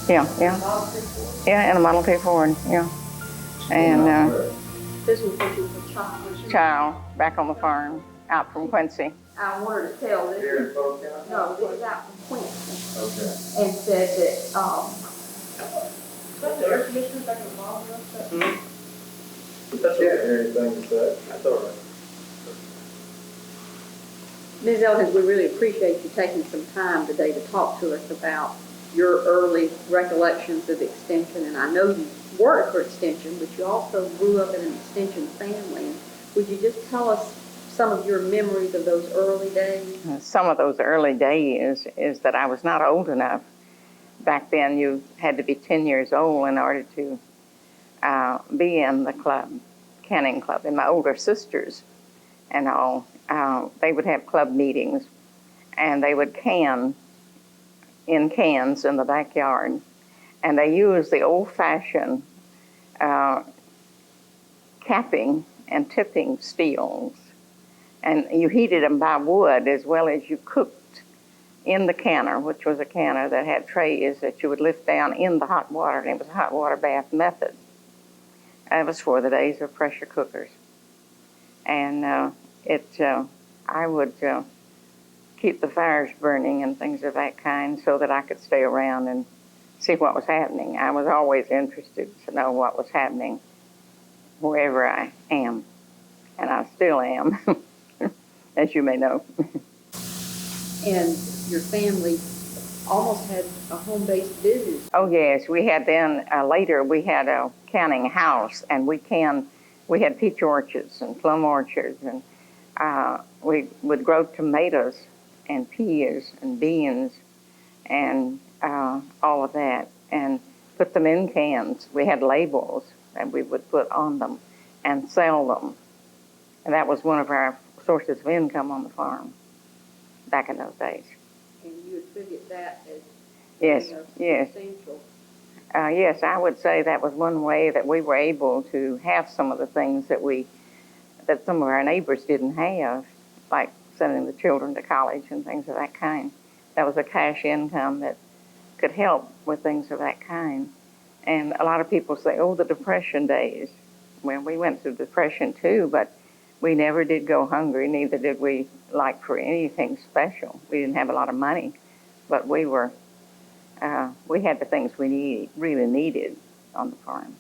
Yeah, yeah. Yeah, and a Model T Ford, yeah. And this was when she was a child. child back on the farm, out from Quincy. I wanted to tell this. Here in Polk County? No, this is out from Quincy. Okay. And said that, Is that the air conditioner back in the bottom of that? Mm-hmm. That's okay. Anything to say? That's all right. Ms. Elkins, we really appreciate you taking some time today to talk to us about your early recollections of Extension. And I know you worked for Extension, but you also grew up in an Extension family. And would you just tell us some of your memories of those early days? Some of those early days is that I was not old enough. Back then, you had to be 10 years old in order to be in the club, canning club. And my older sisters and all, they would have club meetings, and they would can in cans in the backyard. And they used the old-fashioned capping and tipping steels. And you heated them by wood as well as you cooked in the canner, which was a canner that had trays that you would lift down in the hot water, and it was a hot water bath method. That was for the days of pressure cookers. And I would keep the fires burning and things of that kind so that I could stay around and see what was happening. I was always interested to know what was happening wherever I am, and I still am, as you may know. And your family almost had a home-based business. Oh yes, we had then later we had a canning house, and we had peach orchards and plum orchards, and we would grow tomatoes and peas and beans and all of that, and put them in cans. We had labels that we would put on them and sell them, and that was one of our sources of income on the farm back in those days. And you attribute that as Yes, yes. substantial. Yes, I would say that was one way that we were able to have some of the things that some of our neighbors didn't have, like sending the children to college and things of that kind. That was a cash income that could help with things of that kind. And a lot of people say, oh, the Depression days. Well, we went through Depression too, but we never did go hungry, neither did we like for anything special. We didn't have a lot of money, but we had the things we really needed on the farm.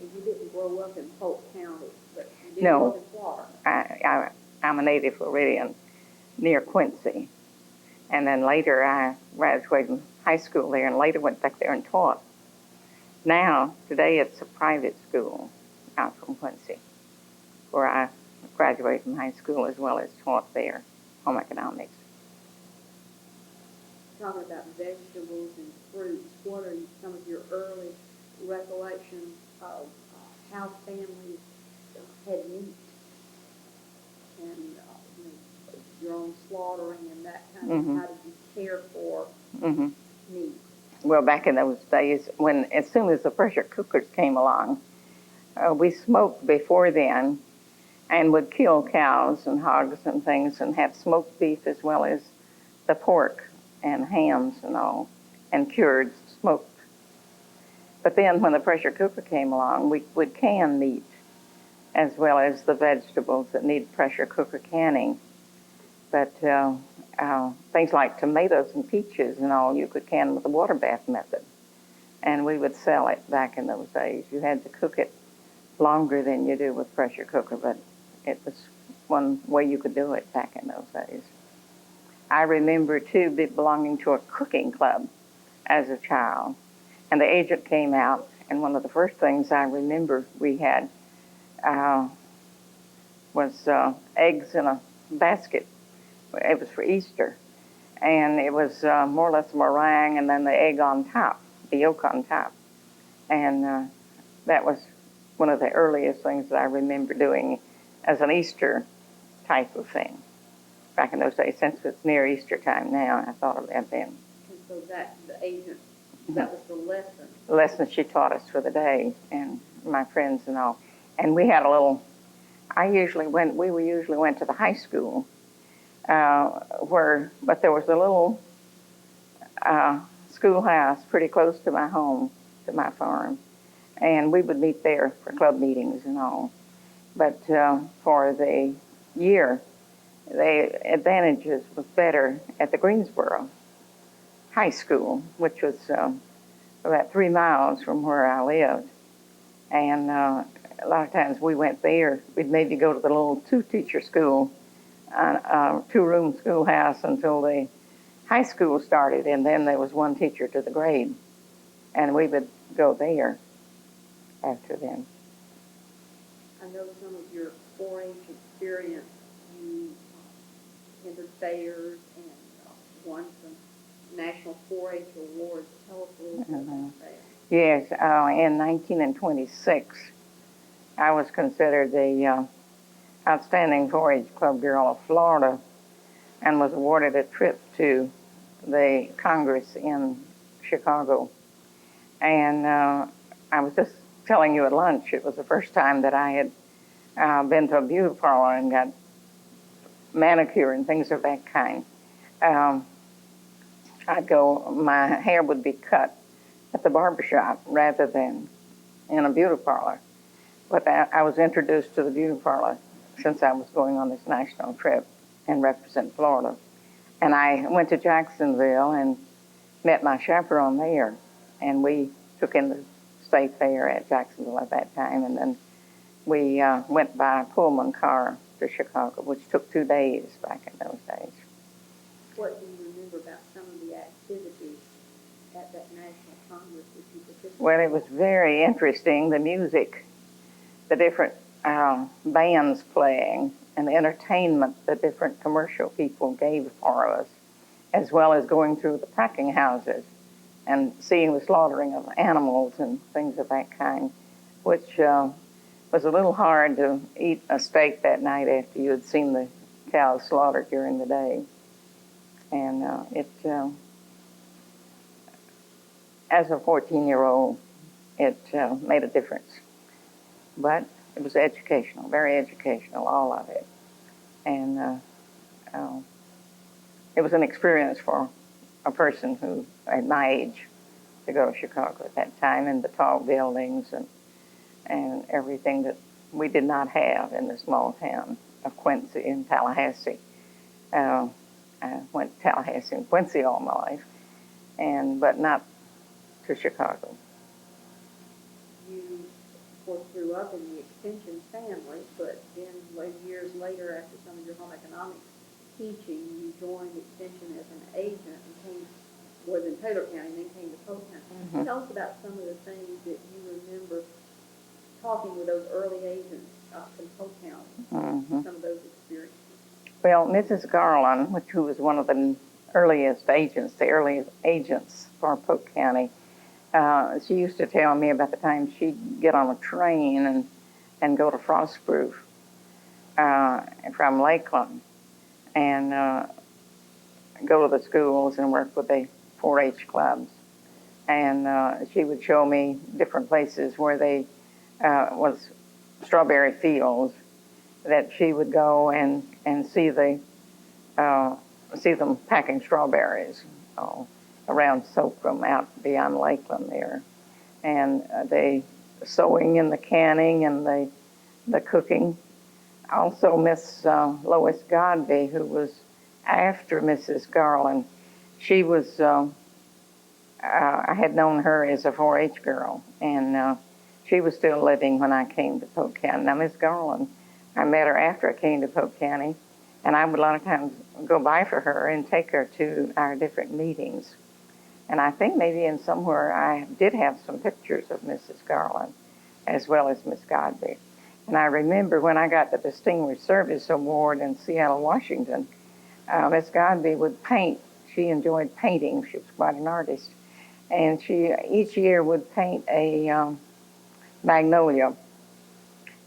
And you didn't grow up in Polk County, but you did No. grow up in Florida. I'm a native Floridian near Quincy. And then later I graduated from high school there and later went back there and taught. Now, today it's a private school out from Quincy, where I graduated from high school as well as taught there, home economics. Talking about vegetables and fruits, what are some of your early recollections of how families had meat and your own slaughtering and that kind of, how did you care for meat? Well, back in those days, as soon as the pressure cookers came along, we smoked before then and would kill cows and hogs and things and have smoked beef as well as the pork and hams and all, and cured, smoked. But then when the pressure cooker came along, we would can meat as well as the vegetables that need pressure cooker canning. But things like tomatoes and peaches and all, you could can with the water bath method. And we would sell it back in those days. You had to cook it longer than you do with pressure cooker, but it was one way you could do it back in those days. I remember, too, belonging to a cooking club as a child. And the agent came out, and one of the first things I remember we had was eggs in a basket. It was for Easter. And it was more or less meringue and then the egg on top, the yolk on top. And that was one of the earliest things that I remember doing as an Easter type of thing back in those days. Since it's near Easter time now, I thought of that then. And so that, the agent, that was the lesson. The lesson she taught us for the day, and my friends and all. And we had a little, we usually went to the high school, but there was a little schoolhouse pretty close to my home, to my farm, and we would meet there for club meetings and all. But for the year, the advantages was better at the Greensboro High School, which was about 3 miles from where I lived. And a lot of times we went there. We'd maybe go to the little two-teacher school, two-room schoolhouse until the high school started, and then there was one teacher to the grade. And we would go there after then. I know some of your 4-H experience, you entered fairs and won some national 4-H awards. Tell us a little bit about that. Yes, in 1926, I was considered the outstanding 4-H club girl of Florida and was awarded a trip to the Congress in Chicago. And I was just telling you at lunch, it was the first time that I had been to a beauty parlor and got manicure and things of that kind. I'd go, my hair would be cut at the barbershop rather than in a beauty parlor. But I was introduced to the beauty parlor since I was going on this national trip and represent Florida. And I went to Jacksonville and met my chaperone there, and we took in the state fair at Jacksonville at that time, and then we went by Pullman car to Chicago, which took 2 days back in those days. What do you remember about some of the activities at that National Congress that you participated in? Well, it was very interesting, the music, the different bands playing, and the entertainment the different commercial people gave for us, as well as going through the packing houses and seeing the slaughtering of animals and things of that kind, which was a little hard to eat a steak that night after you had seen the cows slaughtered during the day. And as a 14-year-old, it made a difference. But it was educational, very educational, all of it. And it was an experience for a person who, at my age, to go to Chicago at that time, and the tall buildings and everything that we did not have in the small town of Quincy and Tallahassee. I went to Tallahassee and Quincy all my life, but not to Chicago. You, of course, grew up in the extension family, but then years later, after some of your home economics teaching, you joined extension as an agent and was in Taylor County and then came to Polk County. Mm-hmm. Tell us about some of the things that you remember talking with those early agents from Polk County, Mm-hmm. some of those experiences. Well, Mrs. Garland, who was one of the earliest agents for Polk County, she used to tell me about the time she'd get on a train and go to Frostproof from Lakeland and go to the schools and work with the 4-H clubs. And she would show me different places where they was strawberry fields that she would go and see them packing strawberries around Soakram out beyond Lakeland there. And the sewing and the canning and the cooking. Also Miss Lois Godby, who was after Mrs. Garland. She was, I had known her as a 4-H girl, and she was still living when I came to Polk County. Now, Miss Garland, I met her after I came to Polk County, and I would a lot of times go by for her and take her to our different meetings. And I think maybe in somewhere I did have some pictures of Mrs. Garland as well as Miss Godby. And I remember when I got the Distinguished Service Award in Seattle, Washington, Miss Godby would paint. She enjoyed painting. She was quite an artist. And she each year would paint a magnolia.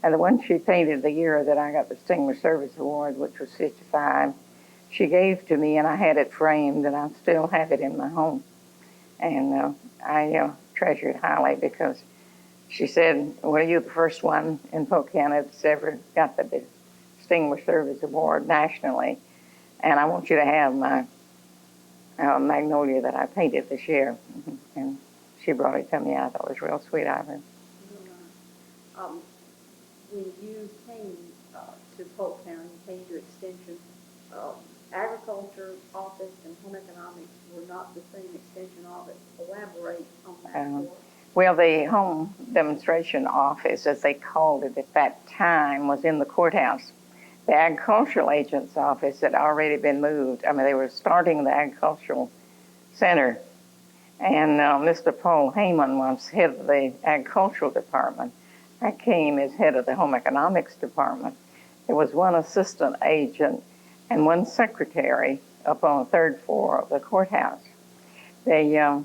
And the one she painted the year that I got the Distinguished Service Award, which was 55, she gave to me, and I had it framed, and I still have it in my home. And I treasure it highly because she said, well, you're the first one in Polk County that's ever got the Distinguished Service Award nationally, and I want you to have my magnolia that I painted this year. And she brought it to me. I thought it was real sweet of her. Um, when you came to Polk County, came to Extension, agriculture office and home economics were not the same extension office. Elaborate on that for us. Well, the home demonstration office, as they called it at that time, was in the courthouse. The agricultural agent's office had already been moved. I mean, they were starting the agricultural center. And Mr. Paul Heyman was head of the agricultural department. I came as head of the home economics department. There was one assistant agent and one secretary up on the third floor of the courthouse. The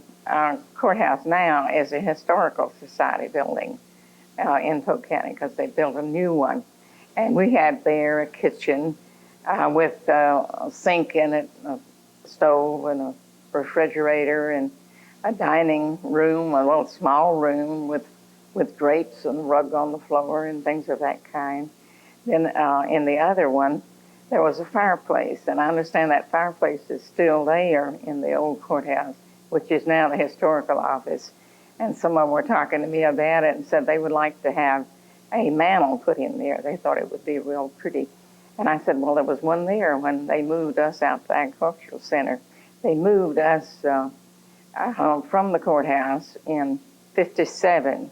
courthouse now is a historical society building in Polk County because they built a new one. And we had there a kitchen with a sink in it, a stove and a refrigerator, and a dining room, a little small room with drapes and rug on the floor and things of that kind. Then in the other one, there was a fireplace, and I understand that fireplace is still there in the old courthouse, which is now the historical office. And some of them were talking to me about it and said they would like to have a mantel put in there. They thought it would be real pretty. And I said, well, there was one there when they moved us out to the agricultural center. They moved us from the courthouse in '57.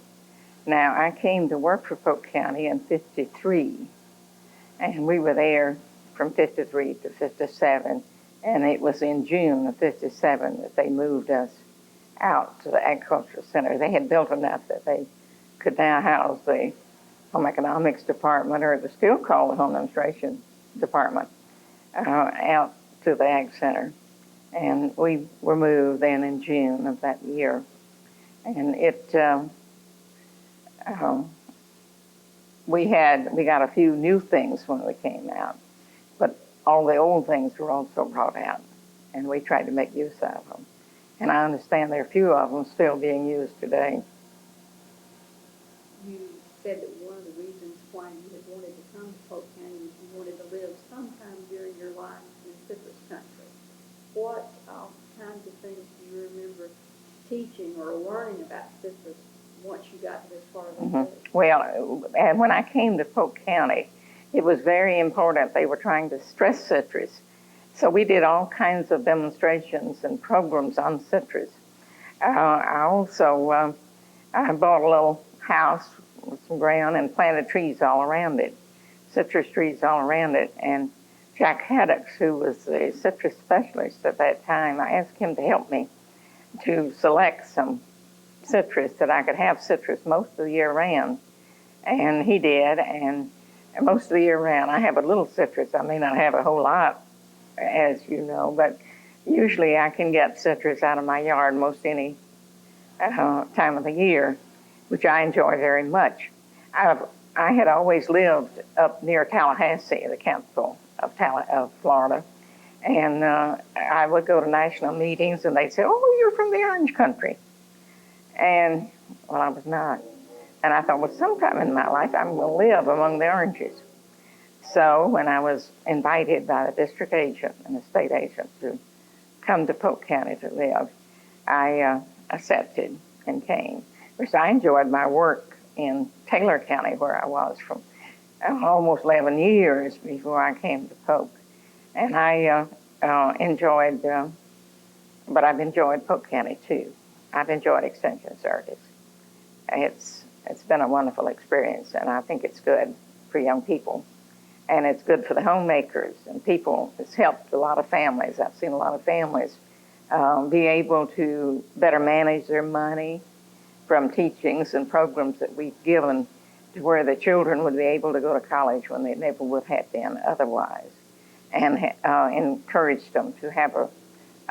Now, I came to work for Polk County in '53, and we were there from '53 to '57, and it was in June of '57 that they moved us out to the agricultural center. They had built enough that they could now house the home economics department, or the still called the home administration department, out to the ag center. And we were moved then in June of that year. And we got a few new things when we came out, but all the old things were also brought out, and we tried to make use of them. And I understand there are a few of them still being used today. You said that one of the reasons why you had wanted to come to Polk County was you wanted to live sometime during your life in citrus country. What kinds of things do you remember teaching or learning about citrus once you got to this part of the state? Well, and when I came to Polk County, it was very important. They were trying to stress citrus. So we did all kinds of demonstrations and programs on citrus. I also I bought a little house with some ground and planted trees all around it, citrus trees all around it. And Jack Haddocks, who was the citrus specialist at that time, I asked him to help me to select some citrus that I could have citrus most of the year round. And he did, and most of the year round. I have a little citrus. I may not have a whole lot, as you know, but usually I can get citrus out of my yard most any time of the year, which I enjoy very much. I had always lived up near Tallahassee, the capital of Florida, and I would go to national meetings, and they'd say, "Oh, you're from the orange country," and well, I was not. And I thought, well, sometime in my life, I'm going to live among the oranges. So when I was invited by the district agent and the state agent to come to Polk County to live, I accepted and came. Because I enjoyed my work in Taylor County, where I was from almost 11 years before I came to Polk. And I enjoyed, but I've enjoyed Polk County too. I've enjoyed Extension Service. It's been a wonderful experience, and I think it's good for young people. And it's good for the homemakers and people. It's helped a lot of families. I've seen a lot of families be able to better manage their money from teachings and programs that we've given to where the children would be able to go to college when they never would have been otherwise, and encouraged them to have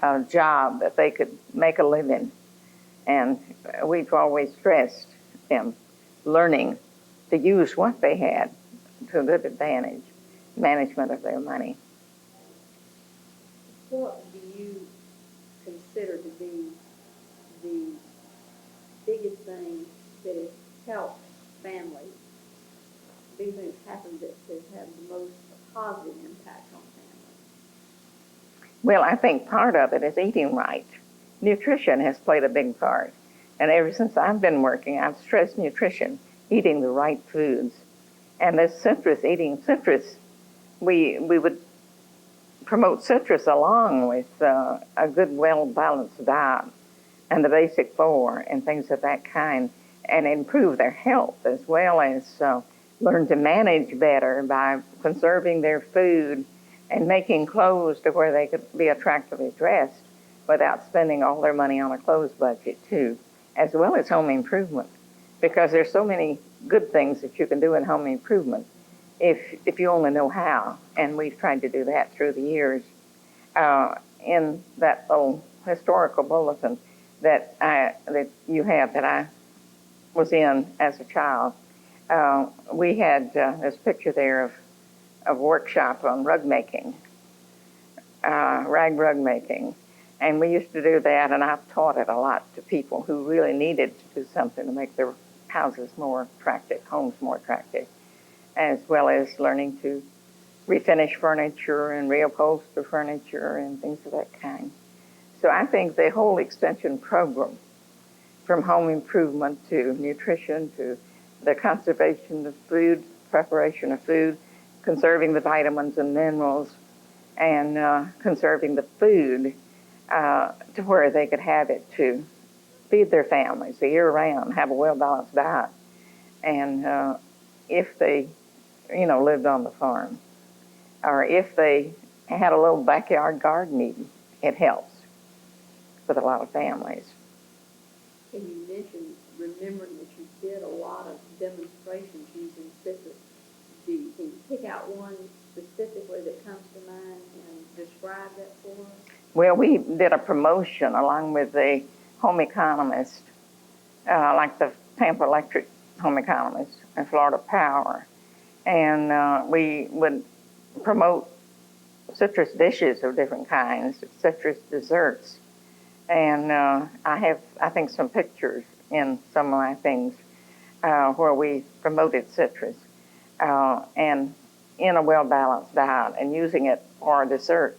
a job that they could make a living. And we've always stressed them learning to use what they had to a good advantage, management of their money. What do you consider to be the biggest thing that has helped families, biggest thing that's happened that has had the most positive impact on families? Well, I think part of it is eating right. Nutrition has played a big part. And ever since I've been working, I've stressed nutrition, eating the right foods. And this citrus, eating citrus, we would promote citrus along with a good, well-balanced diet and the basic four and things of that kind, and improve their health as well as learn to manage better by conserving their food and making clothes to where they could be attractively dressed without spending all their money on a clothes budget too, as well as home improvement, because there's so many good things that you can do in home improvement if you only know how. And we've tried to do that through the years. In that little historical bulletin that you have that I was in as a child, we had this picture there of a workshop on rug making, rag rug making. And we used to do that, and I've taught it a lot to people who really needed to do something to make their houses more attractive, homes more attractive, as well as learning to refinish furniture and reupholster furniture and things of that kind. So I think the whole extension program, from home improvement to nutrition to the conservation of food, preparation of food, conserving the vitamins and minerals, and conserving the food to where they could have it to feed their families the year round, have a well-balanced diet. And if they, lived on the farm, or if they had a little backyard garden even, it helps with a lot of families. And you mentioned, remembering that you did a lot of demonstrations using citrus. Can you pick out one specifically that comes to mind and describe that for us? Well, we did a promotion along with the home economist, like the Tampa Electric home economist and Florida Power. And we would promote citrus dishes of different kinds, citrus desserts. And I have, I think, some pictures in some of my things where we promoted citrus and in a well-balanced diet and using it for a dessert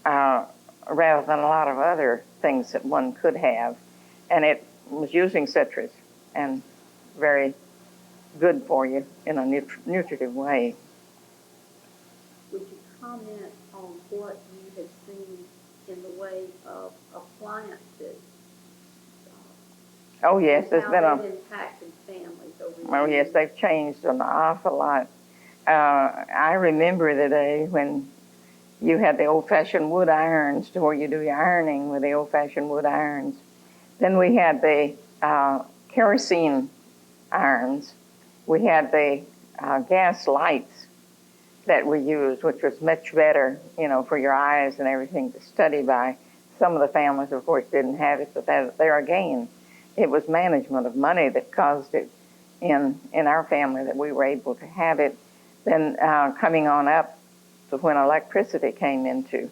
rather than a lot of other things that one could have. And it was using citrus and very good for you in a nutritive way. Would you comment on what you have seen in the way of appliances? Oh yes, there's been how they've impacted families over the years. Oh yes, they've changed an awful lot. I remember the day when you had the old-fashioned wood irons to where you do your ironing with the old-fashioned wood irons. Then we had the kerosene irons. We had the gas lights that we used, which was much better, for your eyes and everything to study by. Some of the families, of course, didn't have it, but there again, it was management of money that caused it in our family that we were able to have it. Then coming on up to when electricity came into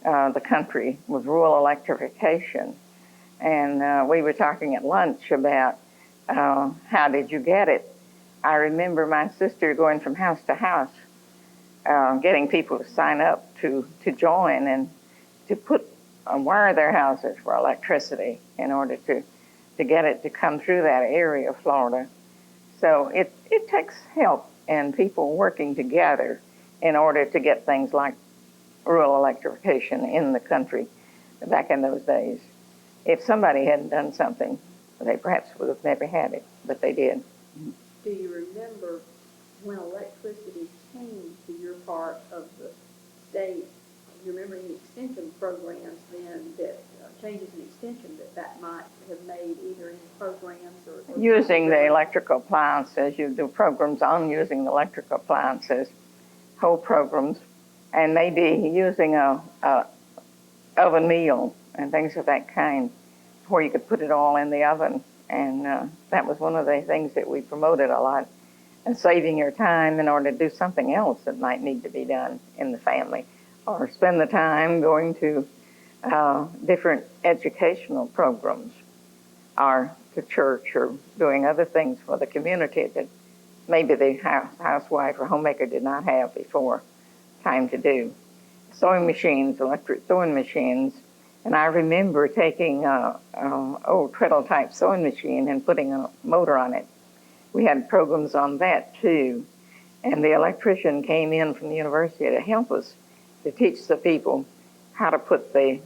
the country was rural electrification. And we were talking at lunch about how did you get it. I remember my sister going from house to house, getting people to sign up to join and to wire their houses for electricity in order to get it to come through that area of Florida. So it takes help and people working together in order to get things like rural electrification in the country back in those days. If somebody hadn't done something, they perhaps would have never had it, but they did. Do you remember when electricity came to your part of the state? You remember any extension programs then that changes in extension that might have made either in programs or using the electrical appliances, you do programs on using the electrical appliances, whole programs, and maybe using a oven meal and things of that kind where you could put it all in the oven. And that was one of the things that we promoted a lot, and saving your time in order to do something else that might need to be done in the family, or spend the time going to different educational programs or to church or doing other things for the community that maybe the housewife or homemaker did not have before time to do. sewing machines, electric sewing machines. And I remember taking an old treadle-type sewing machine and putting a motor on it. We had programs on that, too. And the electrician came in from the university to help us to teach the people how to put the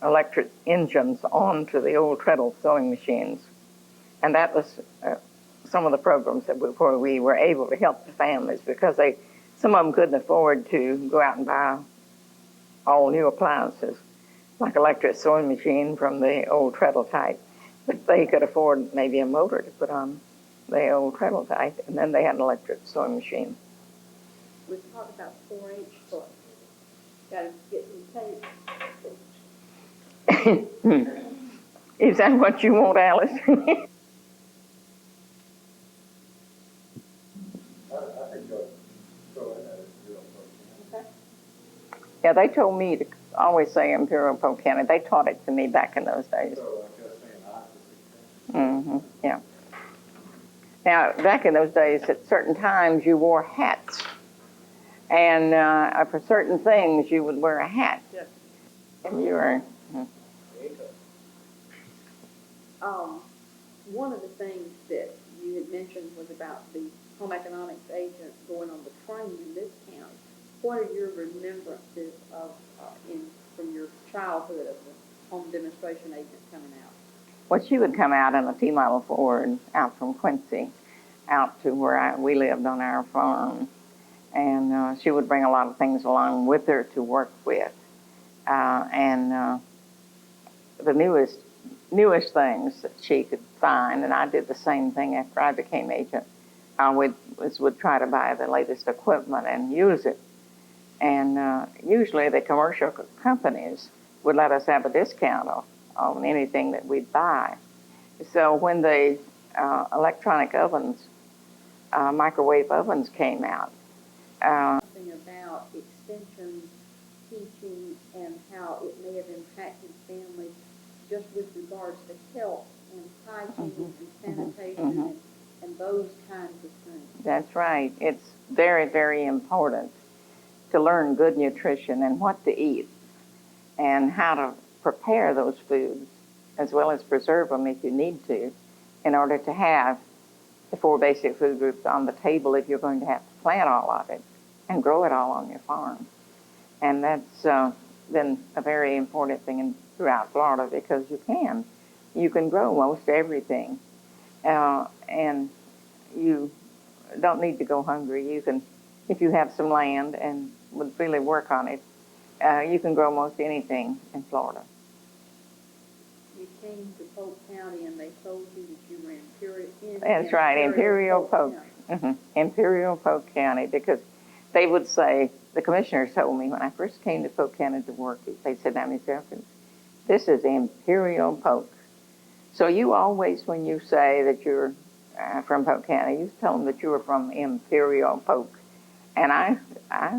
electric engines onto the old treadle sewing machines. And that was some of the programs that where we were able to help the families, because some of them couldn't afford to go out and buy all new appliances, like electric sewing machine from the old treadle type. But they could afford maybe a motor to put on the old treadle type, and then they had an electric sewing machine. We talked about 4-H club. Got to get some tape. Is that what you want, Alice? I think you'll throw in that real quick. Okay. Yeah, they told me to always say Imperial Polk County. They taught it to me back in those days. So I guess saying I. Yeah. Now, back in those days, at certain times you wore hats. And for certain things, you would wear a hat. Yes. And you were... One of the things that you had mentioned was about the home economics agent going on the train in this county. What are your remembrances of from your childhood of the home demonstration agent coming out? Well, she would come out in a T-model Ford out from Quincy, out to where we lived on our farm. And she would bring a lot of things along with her to work with. The newest things that she could find, and I did the same thing after I became agent. I would try to buy the latest equipment and use it. And usually the commercial companies would let us have a discount on anything that we'd buy. So when the electronic ovens, microwave ovens came out, something about extension teaching and how it may have impacted families just with regards to health and hygiene and sanitation and those kinds of things. That's right. It's very, very important to learn good nutrition and what to eat and how to prepare those foods, as well as preserve them if you need to, in order to have the 4 basic food groups on the table if you're going to have to plant all of it and grow it all on your farm. And that's been a very important thing throughout Florida, because you can grow most everything. And you don't need to go hungry. You can, if you have some land and would really work on it, you can grow most anything in Florida. You came to Polk County and they told you that you were in That's right, Imperial Polk. Imperial Polk County, because they would say, the commissioners told me when I first came to Polk County to work, they said, now, Miss Elkins, this is Imperial Polk. So you always, when you say that you're from Polk County, you tell them that you were from Imperial Polk. And I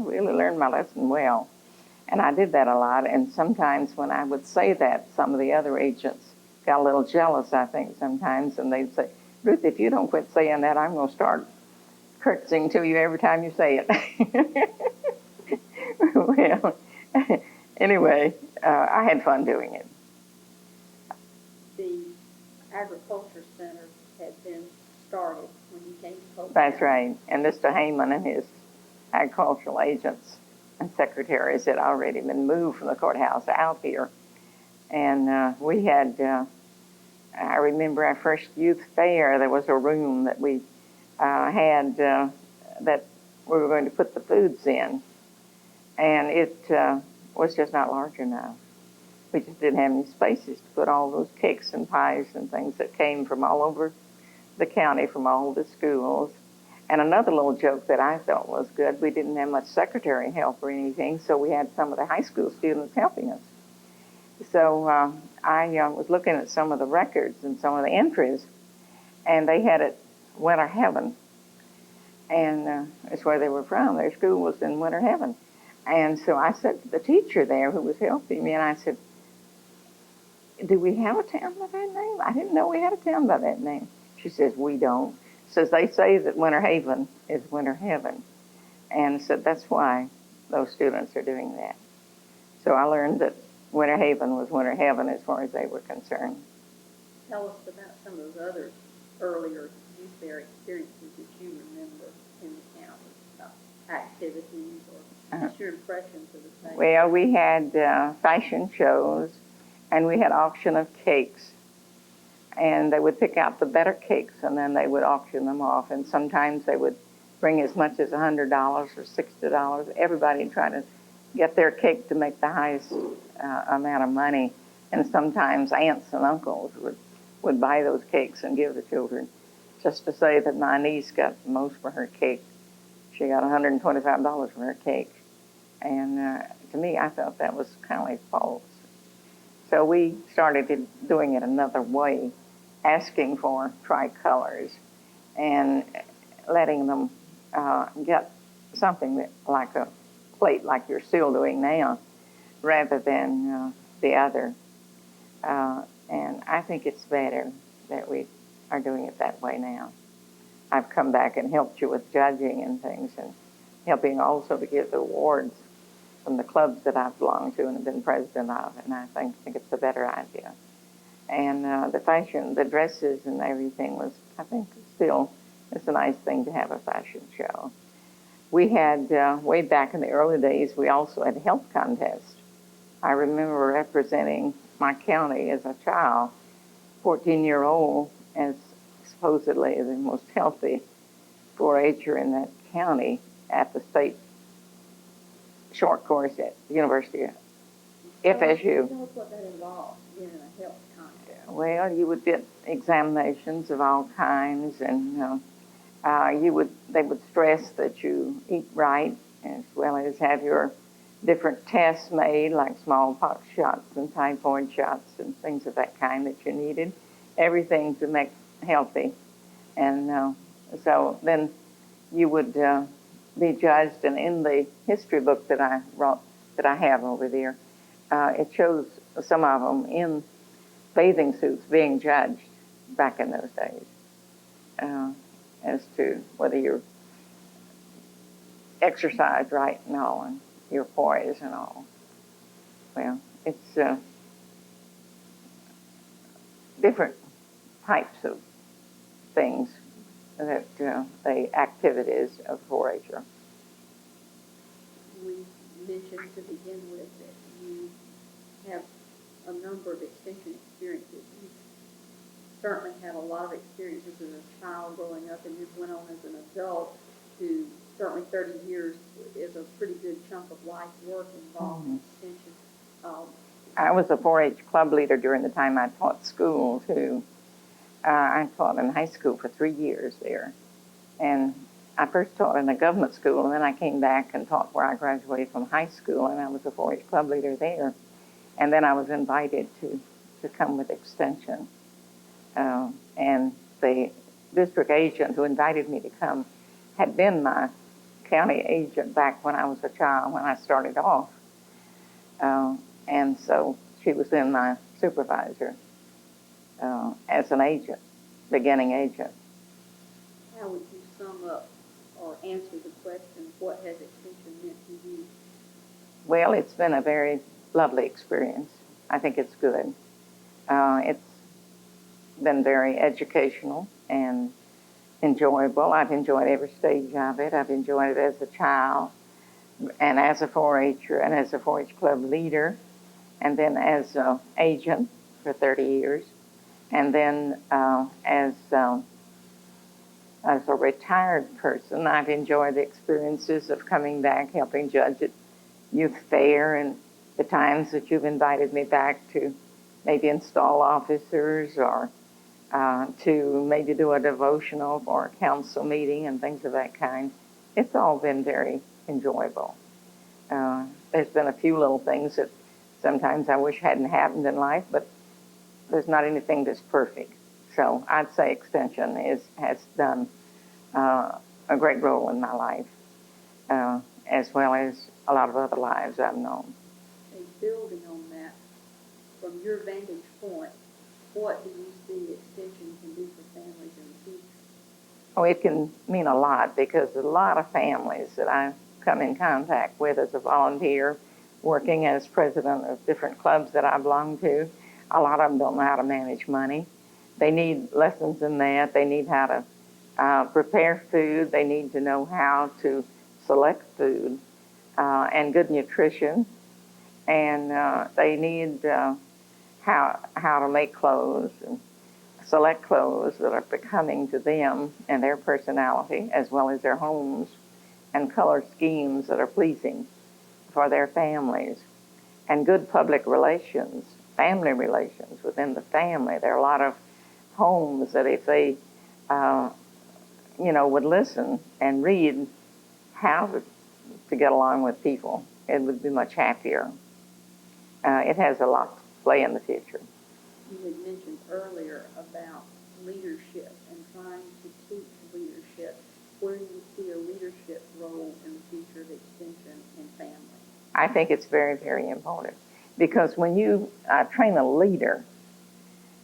really learned my lesson well. And I did that a lot. And sometimes when I would say that, some of the other agents got a little jealous, I think, sometimes. And they'd say, Ruth, if you don't quit saying that, I'm going to start curtsying to you every time you say it. Well, anyway, I had fun doing it. The Agriculture Center had been started when you came to Polk That's County. right. And Mr. Heyman and his agricultural agents and secretaries had already been moved from the courthouse out here. And we had, I remember our first youth fair, there was a room that we had that we were going to put the foods in. And it was just not large enough. We just didn't have any spaces to put all those cakes and pies and things that came from all over the county, from all the schools. And another little joke that I thought was good, we didn't have much secretary help or anything, so we had some of the high school students helping us. So I was looking at some of the records and some of the entries, and they had it Winter Heaven. And that's where they were from. Their school was in Winter Heaven. And so I said to the teacher there who was helping me, and I said, do we have a town by that name? I didn't know we had a town by that name. She says, we don't. Says, they say that Winter Haven is Winter Heaven. And so that's why those students are doing that. So I learned that Winter Haven was Winter Heaven as far as they were concerned. Tell us about some of those other earlier youth fair experiences that you remember in the county, activities or just your impressions of the fair. Well, we had fashion shows, and we had auction of cakes. And they would pick out the better cakes, and then they would auction them off. And sometimes they would bring as much as $100 or $60. Everybody tried to get their cake to make the highest amount of money. And sometimes aunts and uncles would buy those cakes and give the children. Just to say that my niece got the most for her cake. She got $125 for her cake. And to me, I thought that was kind of like false. So we started doing it another way, asking for tricolors and letting them get something that, like a plate like you're still doing now, rather than the other. And I think it's better that we are doing it that way now. I've come back and helped you with judging and things, and helping also to give the awards from the clubs that I've belonged to and have been president of, and I think it's a better idea. And the fashion, the dresses and everything was, I think, still, it's a nice thing to have a fashion show. We had, way back in the early days, we also had health contests. I remember representing my county as a child, 14-year-old, as supposedly the most healthy 4-H'er in that county at the state short course at the University of FSU. Tell us what that involves, being in a health contest. Well, you would get examinations of all kinds, and they would stress that you eat right, as well as have your different tests made, like smallpox shots and typhoid shots and things of that kind that you needed, everything to make healthy. And so then you would be judged, and in the history book that I wrote, that I have over there, it shows some of them in bathing suits being judged back in those days, as to whether you're exercised right and all, and your poise and all. Well, it's different types of things that the activities of 4-H'er. We mentioned to begin with that you have a number of extension experiences. You certainly have a lot of experiences as a child growing up, and you've went on as an adult to certainly 30 years is a pretty good chunk of life work involved in extension. I was a 4-H club leader during the time I taught school, too. I taught in high school for 3 years there. And I first taught in a government school, and then I came back and taught where I graduated from high school, and I was a 4-H club leader there. And then I was invited to come with extension. And the district agent who invited me to come had been my county agent back when I was a child, when I started off. And so she was then my supervisor as an agent, beginning agent. How would you sum up or answer the question, what has extension meant to you? Well, it's been a very lovely experience. I think it's good. It's been very educational and enjoyable. I've enjoyed every stage of it. I've enjoyed it as a child, and as a 4-H'er, and as a 4-H club leader, and then as an agent for 30 years, and then as a retired person, I've enjoyed the experiences of coming back, helping judge at youth fair, and the times that you've invited me back to maybe install officers, or to maybe do a devotional for a council meeting and things of that kind. It's all been very enjoyable. There's been a few little things that sometimes I wish hadn't happened in life, but there's not anything that's perfect. So I'd say extension has done a great role in my life, as well as a lot of other lives I've known. And building on that, from your vantage point, what do you see extension can do for families in the future? Oh, it can mean a lot, because a lot of families that I've come in contact with as a volunteer working as president of different clubs that I belong to. A lot of them don't know how to manage money. They need lessons in that. They need how to prepare food. They need to know how to select food and good nutrition. And they need how to make clothes and select clothes that are becoming to them and their personality, as well as their homes, and color schemes that are pleasing for their families, and good public relations, family relations within the family. There are a lot of homes that if they, would listen and read how to get along with people, it would be much happier. It has a lot to play in the future. You had mentioned earlier about leadership and trying to teach leadership. Where do you see a leadership role in the future of extension and family? I think it's very, very important, because when you train a leader,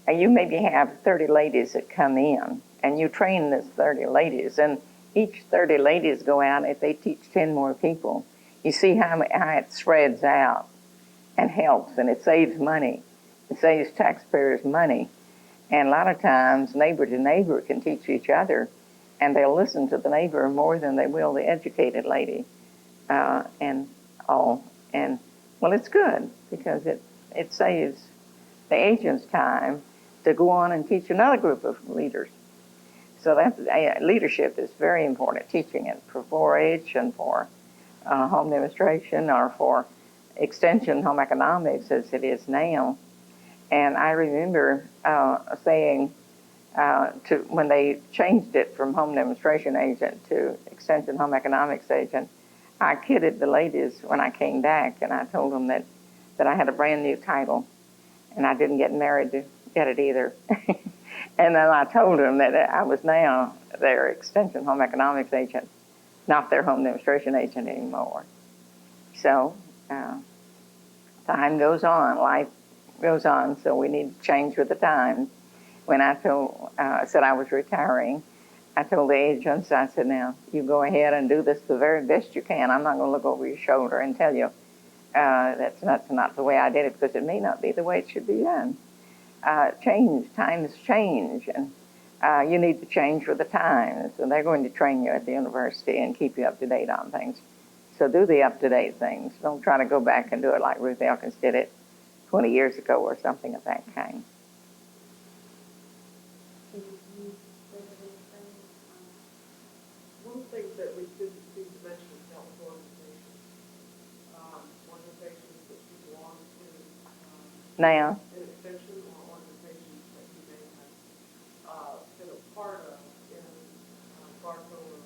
and you maybe have 30 ladies that come in, and you train these 30 ladies, and each 30 ladies go out, if they teach 10 more people, you see how it spreads out and helps, and it saves money. It saves taxpayers money. And a lot of times, neighbor to neighbor can teach each other, and they'll listen to the neighbor more than they will the educated lady. And well, it's good, because it saves the agent's time to go on and teach another group of leaders. So leadership is very important. Teaching it for 4-H and for home demonstration, or for extension home economics as it is now. And I remember saying when they changed it from home demonstration agent to extension home economics agent, I kidded the ladies when I came back, and I told them that I had a brand new title, and I didn't get married to get it either. And then I told them that I was now their extension home economics agent, not their home demonstration agent anymore. So time goes on, life goes on, so we need to change with the times. When I said I was retiring, I told the agents, I said, now, you go ahead and do this the very best you can. I'm not going to look over your shoulder and tell you that's not the way I did it, because it may not be the way it should be done. Times change, and you need to change with the times. And they're going to train you at the university and keep you up to date on things. So do the up-to-date things. Don't try to go back and do it like Ruth Elkins did it 20 years ago or something of that kind. One of the things that we didn't seem to mention is health organizations. Organizations that you belong to Now, in extension, or organizations that you may have been a part of in Barco or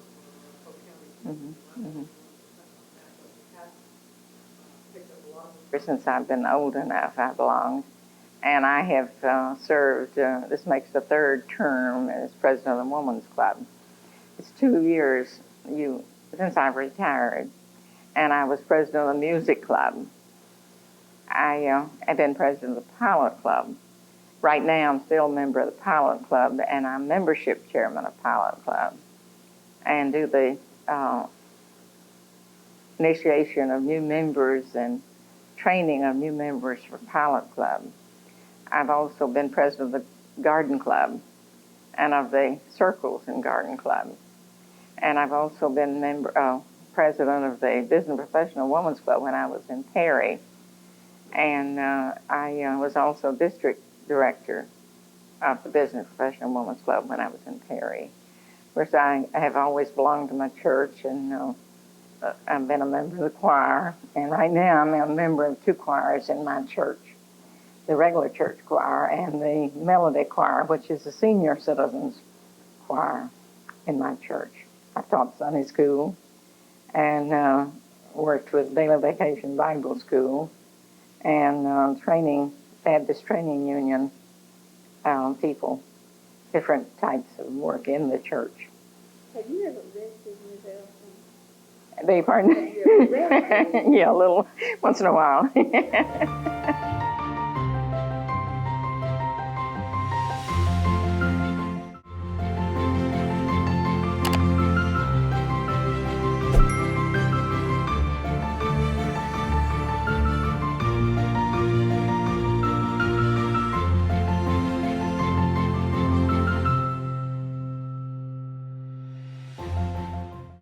Polk County. Mm-hmm. Picked up a lot of since I've been old enough, I belonged. And I have served, this makes the 3rd term as president of the Women's Club. It's 2 years since I've retired, and I was president of the Music Club. I have been president of the Pilot Club. Right now, I'm still a member of the Pilot Club, and I'm membership chairman of Pilot Club, and do the initiation of new members and training of new members for Pilot Club. I've also been president of the Garden Club and of the Circles in Garden Club. And I've also been president of the Business Professional Women's Club when I was in Perry. And I was also district director of the Business Professional Women's Club when I was in Perry. Of course, I have always belonged to my church, and I've been a member of the choir. And right now I'm a member of 2 choirs in my church, the regular church choir and the melody choir, which is the senior citizens choir in my church. I taught Sunday school and worked with Daily Vacation Bible School and Baptist Training Union people, different types of work in the church. Have you ever rested in Ms. Elkins? Beg your pardon? Have you ever rested? Yeah, a little, once in a while.